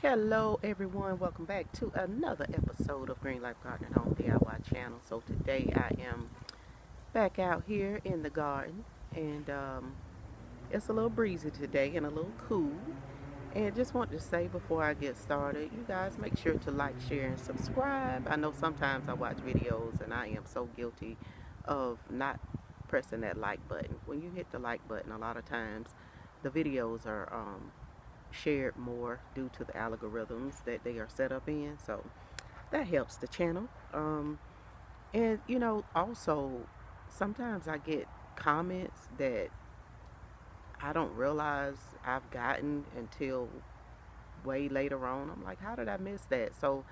Hello everyone, welcome back to another episode of Green Life Garden and Home DIY channel. So today I am back out here in the garden and it's a little breezy today and a little cool. And just want to say before I get started, you guys make sure to like, share, and subscribe. I know sometimes I watch videos and I am so guilty of not pressing that like button. When you hit the like button, a lot of times the videos are shared more due to the algorithms that they are set up in. So that helps the channel. And also sometimes I get comments that I don't realize I've gotten until way later on. I'm like, how did I miss that? So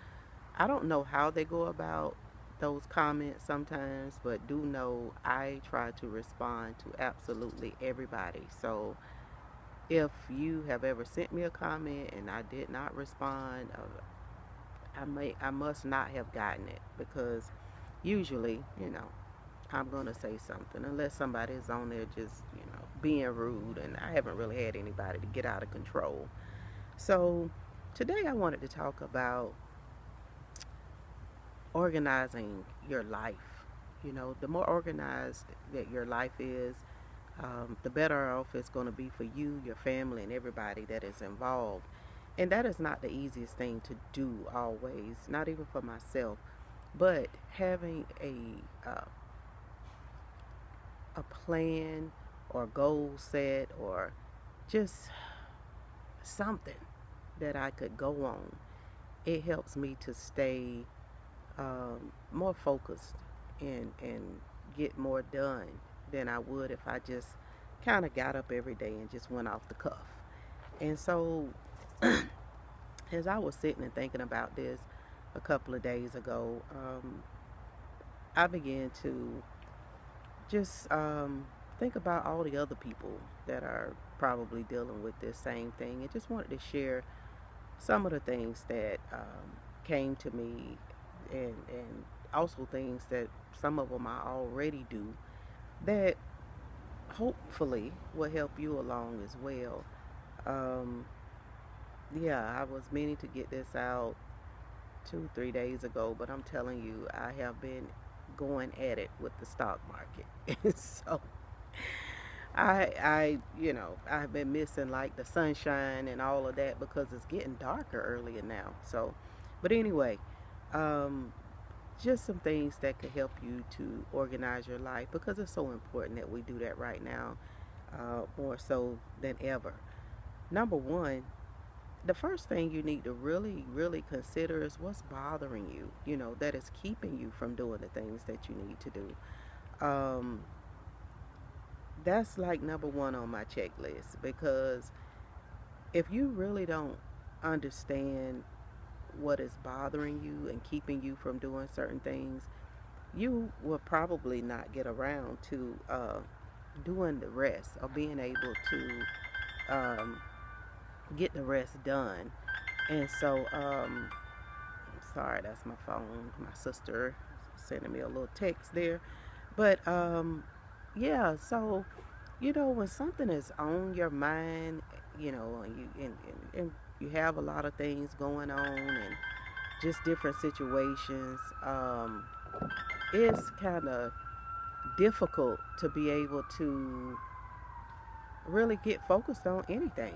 I don't know how they go about those comments sometimes, but do know I try to respond to absolutely everybody. So if you have ever sent me a comment and I did not respond, I must not have gotten it because usually, I'm gonna say something unless somebody is on there just, being rude, and I haven't really had anybody to get out of control. So today I wanted to talk about organizing your life. The more organized that your life is, the better off it's going to be for you, your family, and everybody that is involved. And that is not the easiest thing to do always, not even for myself. But having a plan or goal set or just something that I could go on, it helps me to stay more focused and get more done than I would if I just kind of got up every day and just went off the cuff. And so, as I was sitting and thinking about this a couple of days ago, I began to just think about all the other people that are probably dealing with this same thing, and just wanted to share some of the things that came to me, and also things that some of them I already do that hopefully will help you along as well. Um, yeah, I was meaning to get this out 2, 3 days ago, but I'm telling you, I have been going at it with the stock market. So I've been missing like the sunshine and all of that because it's getting darker earlier now. So, but anyway, um, just some things that could help you to organize your life because it's so important that we do that right now, more so than ever. Number one, the first thing you need to really, really consider is what's bothering you, that is keeping you from doing the things that you need to do. That's like number one on my checklist because if you really don't understand what is bothering you and keeping you from doing certain things, you will probably not get around to doing the rest or being able to get the rest done. And so, sorry, that's my phone. My sister sending me a little text there. But yeah, so when something is on your mind, and you have a lot of things going on and just different situations, it's kind of difficult to be able to really get focused on anything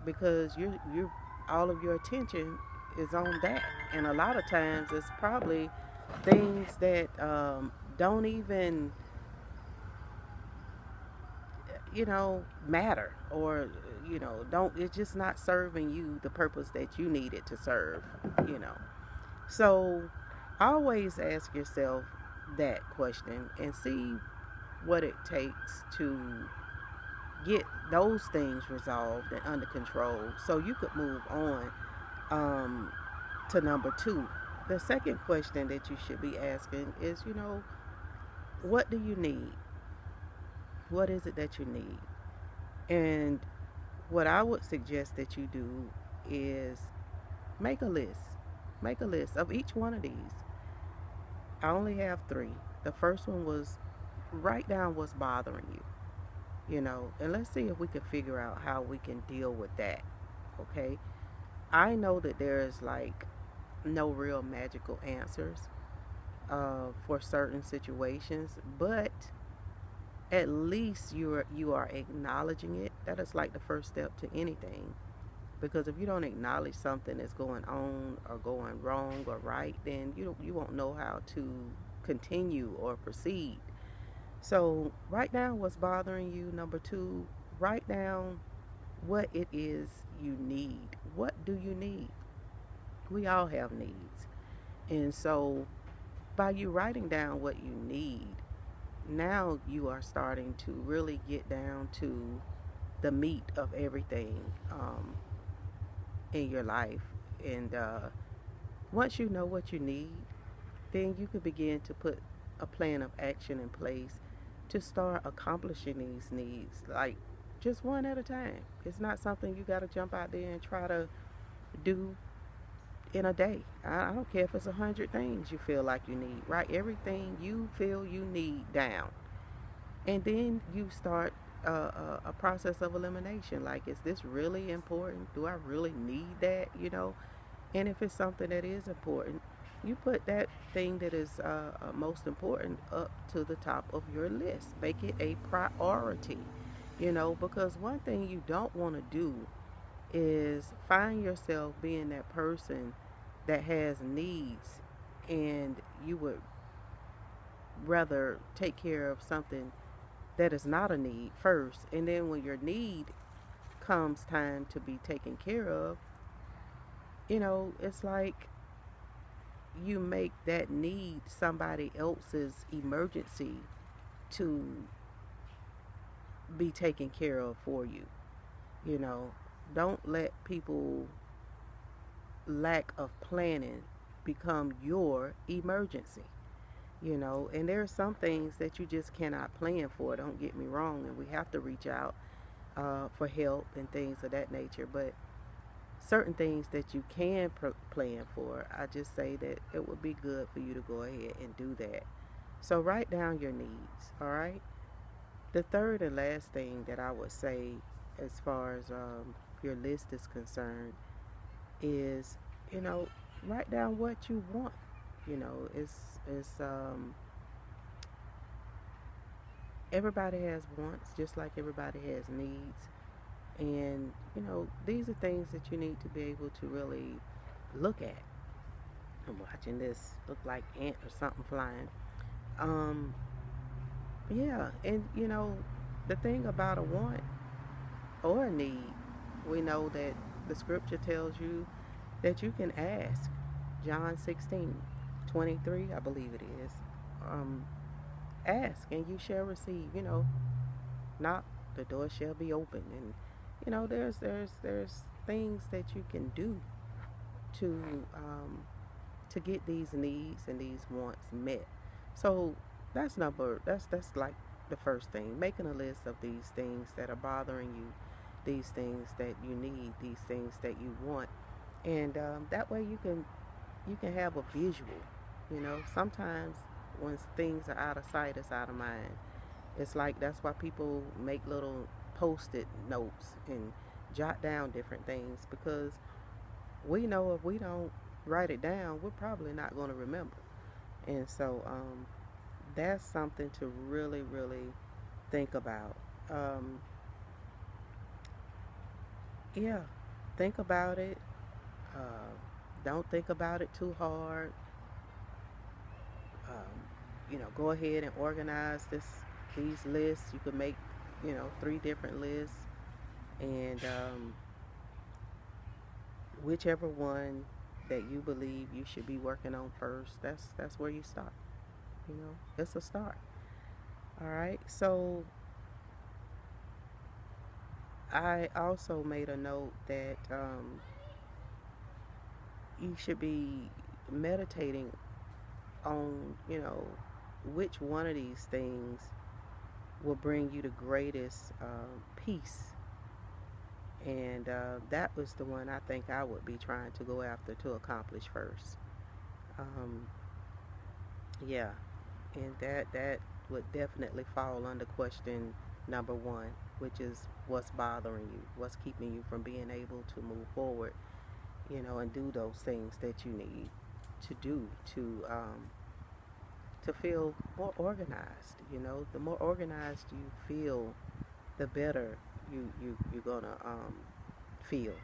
because you all of your attention is on that, and a lot of times it's probably things that don't even matter, or don't it's just not serving you the purpose that you need it to serve. you know so always ask yourself that question and see what it takes to get those things resolved and under control so you could move on to number two. The second question that you should be asking is, what do you need? What is it that you need? And what I would suggest that you do is make a list. Make a list of each one of these. I only have three. The first one was write down what's bothering you, and let's see if we can figure out how we can deal with that. Okay? I know that there's like no real magical answers for certain situations, but at least you are acknowledging it. That is like the first step to anything. Because if you don't acknowledge something that's going on or going wrong or right, then you won't know how to continue or proceed. So write down what's bothering you. Number two, write down what it is you need. What do you need? We all have needs. And so by you writing down what you need, now you are starting to really get down to the meat of everything in your life. And once you know what you need, then you can begin to put a plan of action in place to start accomplishing these needs, like just one at a time. It's not something you got to jump out there and try to do in a day. I don't care if it's 100 things you feel like you need. Write everything you feel you need down, and then you start a process of elimination. Like, is this really important? Do I really need that? And if it's something that is important, you put that thing that is most important up to the top of your list. Make it a priority, because one thing you don't want to do is find yourself being that person that has needs, and you would rather take care of something that is not a need first, and then when your need comes time to be taken care of, it's like you make that need somebody else's emergency to be taken care of for you. You know, don't let people lack of planning become your emergency. And there are some things that you just cannot plan for, don't get me wrong, and we have to reach out for help and things of that nature. But certain things that you can plan for, I just say that it would be good for you to go ahead and do that. So write down your needs, all right? The third and last thing that I would say as far as your list is concerned is, you know, write down what you want. It's everybody has wants just like everybody has needs. And, these are things that you need to be able to really look at. I'm watching this look like ant or something flying. Um, yeah, and the thing about a want or a need, we know that the scripture tells you that you can ask. John 16:23, I believe it is. Um, Ask and you shall receive. Knock, the door shall be open. And there's things that you can do to to get these needs and these wants met. So that's like the first thing, making a list of these things that are bothering you, these things that you need, these things that you want. And that way you can have a visual. Sometimes when things are out of sight, it's out of mind. It's like that's why people make little post-it notes and jot down different things, because we know if we don't write it down, we're probably not going to remember. And so that's something to really, really think about. Um, yeah, think about it. Uh, don't think about it too hard. Go ahead and organize these lists. You can make 3 different lists, and whichever one that you believe you should be working on first, that's where you start. It's a start. All right. So I also made a note that you should be meditating on which one of these things will bring you the greatest peace. And that was the one I think I would be trying to go after to accomplish first. Um, yeah, and that would definitely fall under question number one, which is what's bothering you, what's keeping you from being able to move forward. and do those things that you need to do to feel more organized. The more organized you feel, the better you're gonna feel,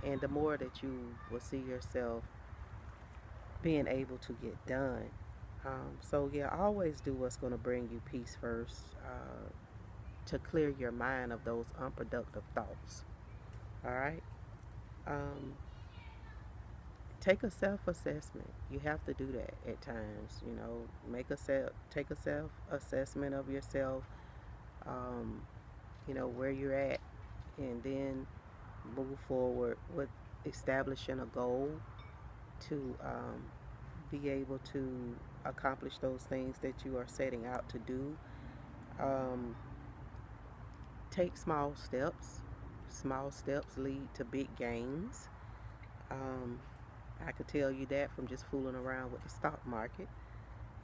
and the more that you will see yourself being able to get done. So yeah, always do what's gonna bring you peace first, to clear your mind of those unproductive thoughts. All right. Um, Take a self-assessment. You have to do that at times. Take a self-assessment of yourself. Um, where you're at, and then move forward with establishing a goal to be able to accomplish those things that you are setting out to do. Um, Take small steps. Small steps lead to big gains. Um, I could tell you that from just fooling around with the stock market.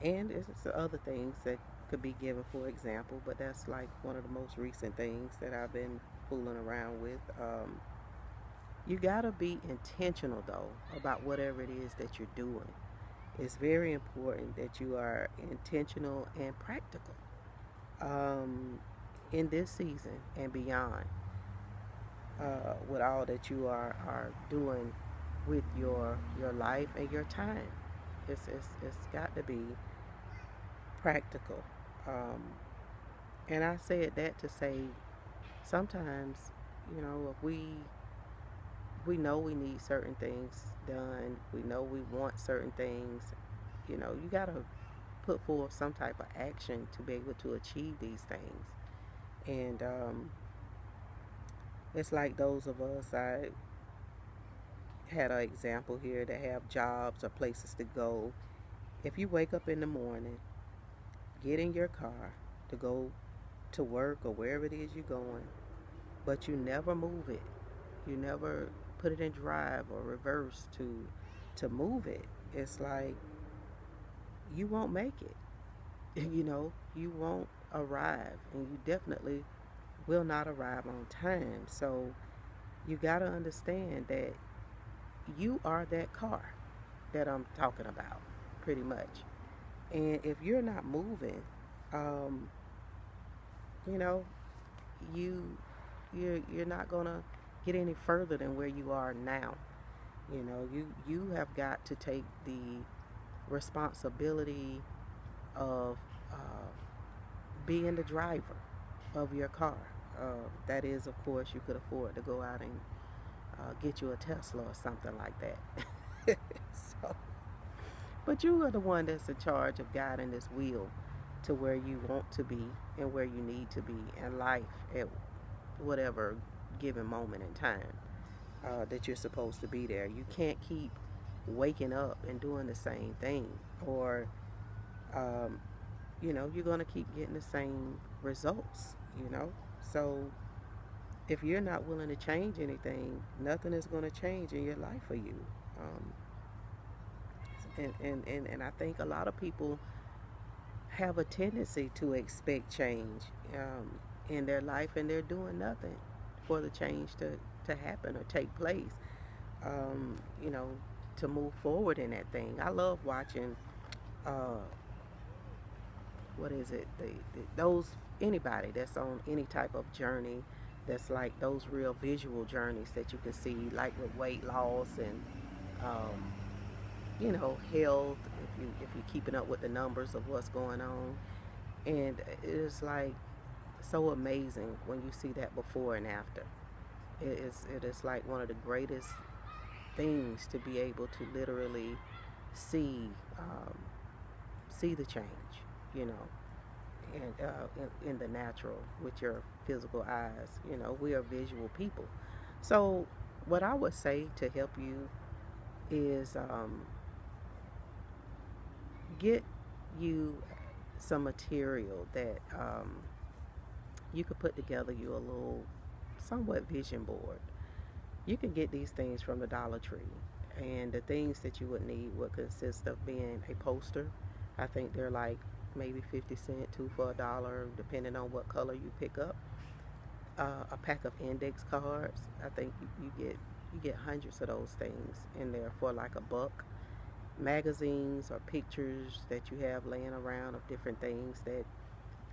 And it's other things that could be given for example, but that's like one of the most recent things that I've been fooling around with. You gotta be intentional though about whatever it is that you're doing. It's very important that you are intentional and practical, um, in this season and beyond, with all that you are doing with your life and your time. It's got to be practical. Um, and I said that to say sometimes, if we know we need certain things done, we know we want certain things, you got to put forth some type of action to be able to achieve these things. And it's like those of us, I had an example here, that have jobs or places to go. If you wake up in the morning, get in your car to go to work or wherever it is you're going, but you never move it, you never put it in drive or reverse to move it, it's like you won't make it. You won't arrive, and you definitely will not arrive on time. So you got to understand that you are that car that I'm talking about, pretty much. And if you're not moving, um, you know, you you're not gonna get any further than where you are now. You have got to take the responsibility of uh, being the driver of your car. That is, of course, you could afford to go out and get you a Tesla or something like that. So, but you are the one that's in charge of guiding this wheel to where you want to be and where you need to be in life at whatever given moment in time, that you're supposed to be there. You can't keep waking up and doing the same thing, or um, you're going to keep getting the same results, So if you're not willing to change anything, nothing is going to change in your life for you. Um, and I think a lot of people have a tendency to expect change in their life, and they're doing nothing for the change to happen or take place, um, you know, to move forward in that thing. I love watching, uh, what is it, those, anybody that's on any type of journey, that's like those real visual journeys that you can see, like with weight loss and um, health, if you're keeping up with the numbers of what's going on. And it is like so amazing when you see that before and after. It is like one of the greatest things to be able to literally see, see the change, you know, and in the natural with your physical eyes. We are visual people. So what I would say to help you is, get you some material that you could put together you a little somewhat vision board. You can get these things from the Dollar Tree, and the things that you would need would consist of being a poster. I think they're like maybe 50 cents, two for $1, depending on what color you pick up. A pack of index cards. I think You get hundreds of those things in there for like a buck. Magazines or pictures that you have laying around of different things that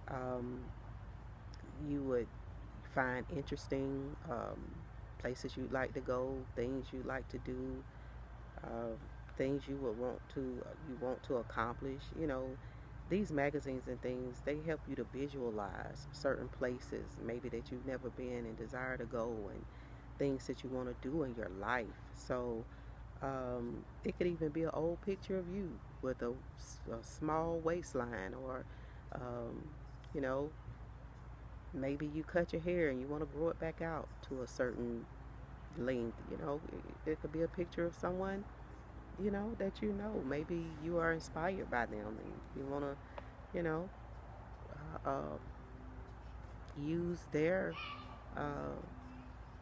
um, you would find interesting, places you'd like to go, things you like to do, uh, things you want to accomplish. These magazines and things, they help you to visualize certain places maybe that you've never been and desire to go, and things that you want to do in your life. So it could even be an old picture of you with a small waistline, or um, you know maybe you cut your hair and you want to grow it back out to a certain length. It could be a picture of someone that maybe you are inspired by them, and you want to you know uh, use their uh,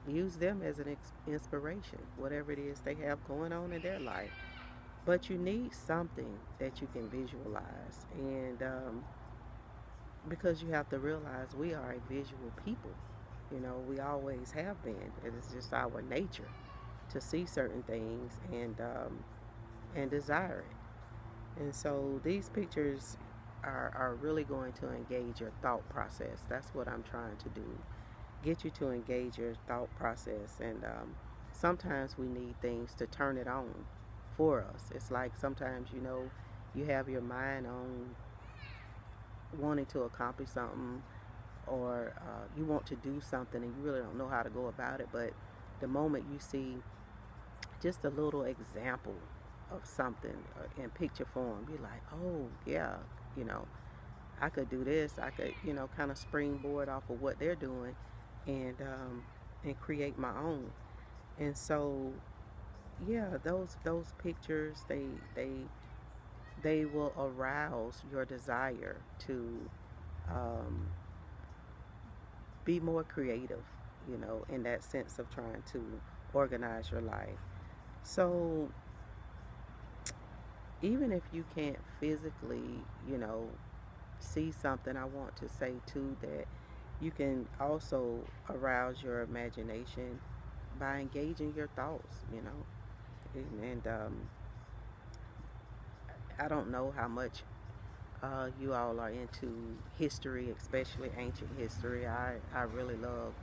use them as an inspiration, whatever it is they have going on in their life. But you need something that you can visualize, and because you have to realize we are a visual people. We always have been. It is just our nature to see certain things and desire it. And so these pictures are really going to engage your thought process. That's what I'm trying to do. Get you to engage your thought process. And sometimes we need things to turn it on for us. It's like sometimes, you have your mind on wanting to accomplish something, or you want to do something and you really don't know how to go about it. But the moment you see just a little example of something in picture form, you're like, oh, yeah, you know, I could do this. I could, kind of springboard off of what they're doing, and create my own. And so, yeah, those pictures, they will arouse your desire to um, be more creative, in that sense of trying to organize your life. So even if you can't physically, see something, I want to say too that you can also arouse your imagination by engaging your thoughts. And I don't know how much you all are into history, especially ancient history. I really love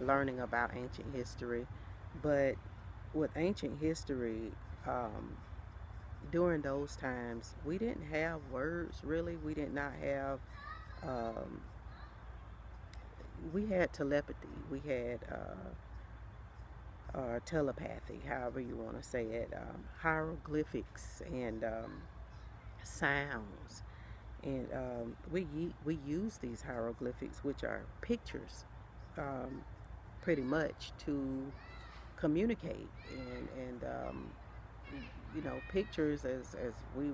learning about ancient history. But with ancient history, um, during those times, we didn't have words really. We did not have, um, we had telepathy, we had telepathy, however you want to say it, hieroglyphics, and sounds. And we use these hieroglyphics, which are pictures, um, pretty much to communicate. And pictures, as we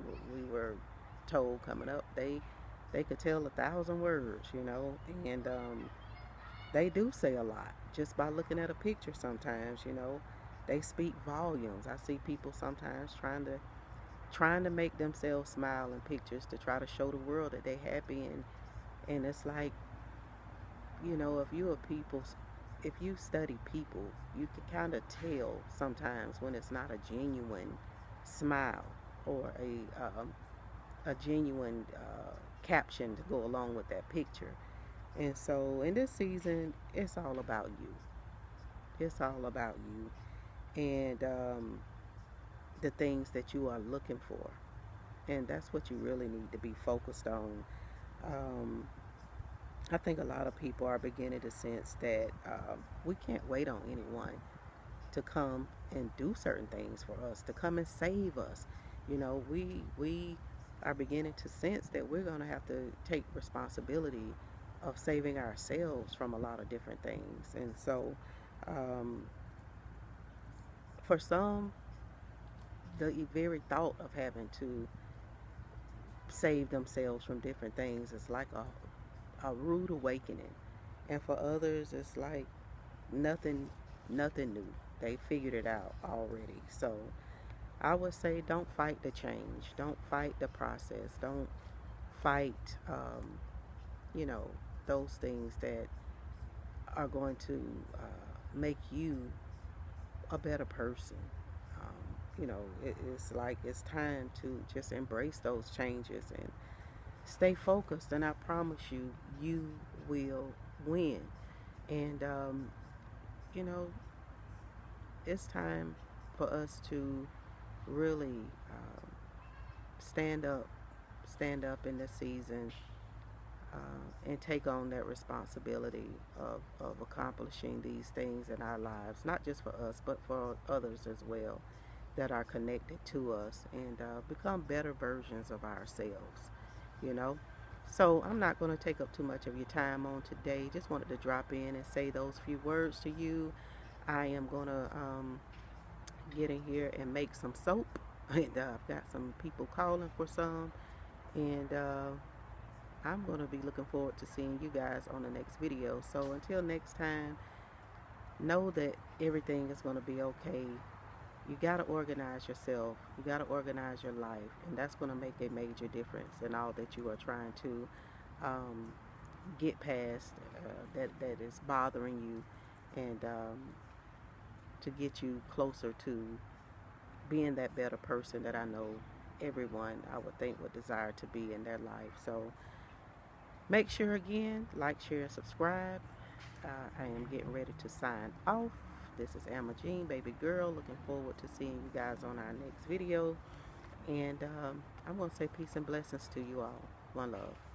were told coming up, they could tell 1,000 words. And they do say a lot just by looking at a picture. Sometimes, they speak volumes. I see people sometimes trying to make themselves smile in pictures to try to show the world that they're happy. And it's like, if you study people, you can kind of tell sometimes when it's not a genuine smile, or a genuine caption to go along with that picture. And so in this season, it's all about you. It's all about you, and the things that you are looking for. And that's what you really need to be focused on. Um, I think a lot of people are beginning to sense that we can't wait on anyone to come and do certain things for us, to come and save us. We are beginning to sense that we're going to have to take responsibility of saving ourselves from a lot of different things. And so, um, for some, the very thought of having to save themselves from different things is like a rude awakening. And for others, it's like nothing new. They figured it out already. So I would say, don't fight the change. Don't fight the process. Don't fight, you know, those things that are going to make you a better person. It's like it's time to just embrace those changes and stay focused. And I promise you, you will win. And, you know, it's time for us to really stand up, stand up in this season, and take on that responsibility of accomplishing these things in our lives, not just for us, but for others as well that are connected to us, and become better versions of ourselves, you know. So I'm not going to take up too much of your time on today. Just wanted to drop in and say those few words to you. I am going to get in here and make some soap. And I've got some people calling for some. And I'm going to be looking forward to seeing you guys on the next video. So until next time, know that everything is going to be okay. You got to organize yourself. You got to organize your life. And that's going to make a major difference in all that you are trying to um, get past, that is bothering you, and to get you closer to being that better person that I know everyone, I would think, would desire to be in their life. So make sure, again, like, share, subscribe. I am getting ready to sign off. This is Emma Jean, baby girl. Looking forward to seeing you guys on our next video. And I'm going to say peace and blessings to you all. One love.